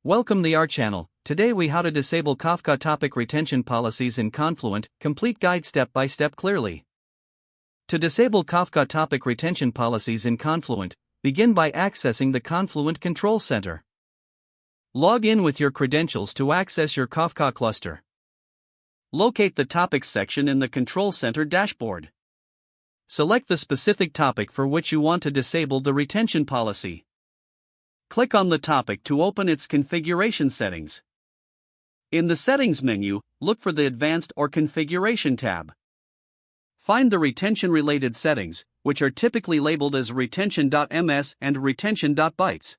Welcome to our channel. Today we how to disable Kafka topic retention policies in Confluent, complete guide step by step clearly. To disable Kafka topic retention policies in Confluent, begin by accessing the Confluent Control Center. Log in with your credentials to access your Kafka cluster. Locate the Topics section in the Control Center dashboard. Select the specific topic for which you want to disable the retention policy. Click on the topic to open its configuration settings. In the Settings menu, look for the Advanced or Configuration tab. Find the retention-related settings, which are typically labeled as retention.ms and retention.bytes.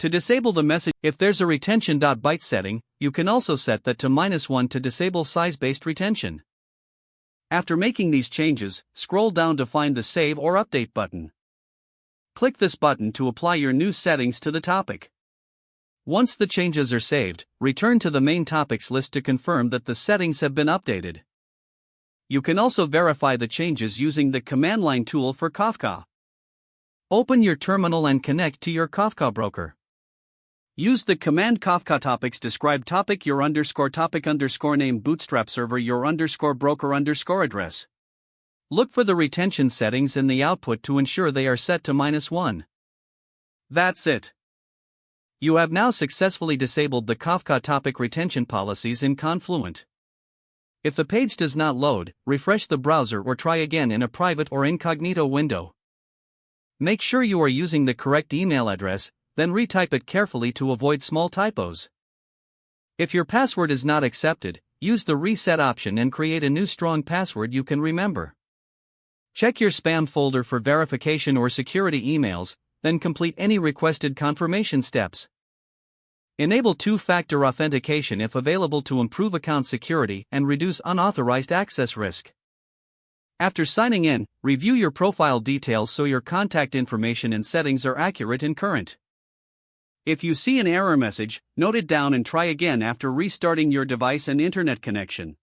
To disable the message, if there's a retention.byte setting, you can also set that to -1 to disable size-based retention. After making these changes, scroll down to find the Save or Update button. Click this button to apply your new settings to the topic. Once the changes are saved, return to the main topics list to confirm that the settings have been updated. You can also verify the changes using the command line tool for Kafka. Open your terminal and connect to your Kafka broker. Use the command Kafka topics describe topic your topic name bootstrap server your broker address. Look for the retention settings in the output to ensure they are set to -1. That's it. You have now successfully disabled the Kafka topic retention policies in Confluent. If the page does not load, refresh the browser or try again in a private or incognito window. Make sure you are using the correct email address, then retype it carefully to avoid small typos. If your password is not accepted, use the reset option and create a new strong password you can remember. Check your spam folder for verification or security emails, then complete any requested confirmation steps. Enable two-factor authentication if available to improve account security and reduce unauthorized access risk. After signing in, review your profile details so your contact information and settings are accurate and current. If you see an error message, note it down and try again after restarting your device and internet connection.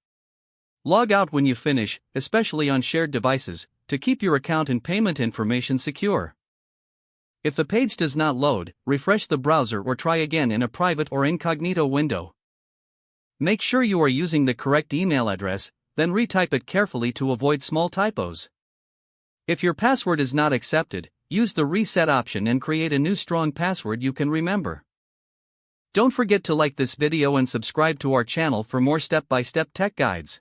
Log out when you finish, especially on shared devices, to keep your account and payment information secure. If the page does not load, refresh the browser or try again in a private or incognito window. Make sure you are using the correct email address, then retype it carefully to avoid small typos. If your password is not accepted, use the reset option and create a new strong password you can remember. Don't forget to like this video and subscribe to our channel for more step-by-step tech guides.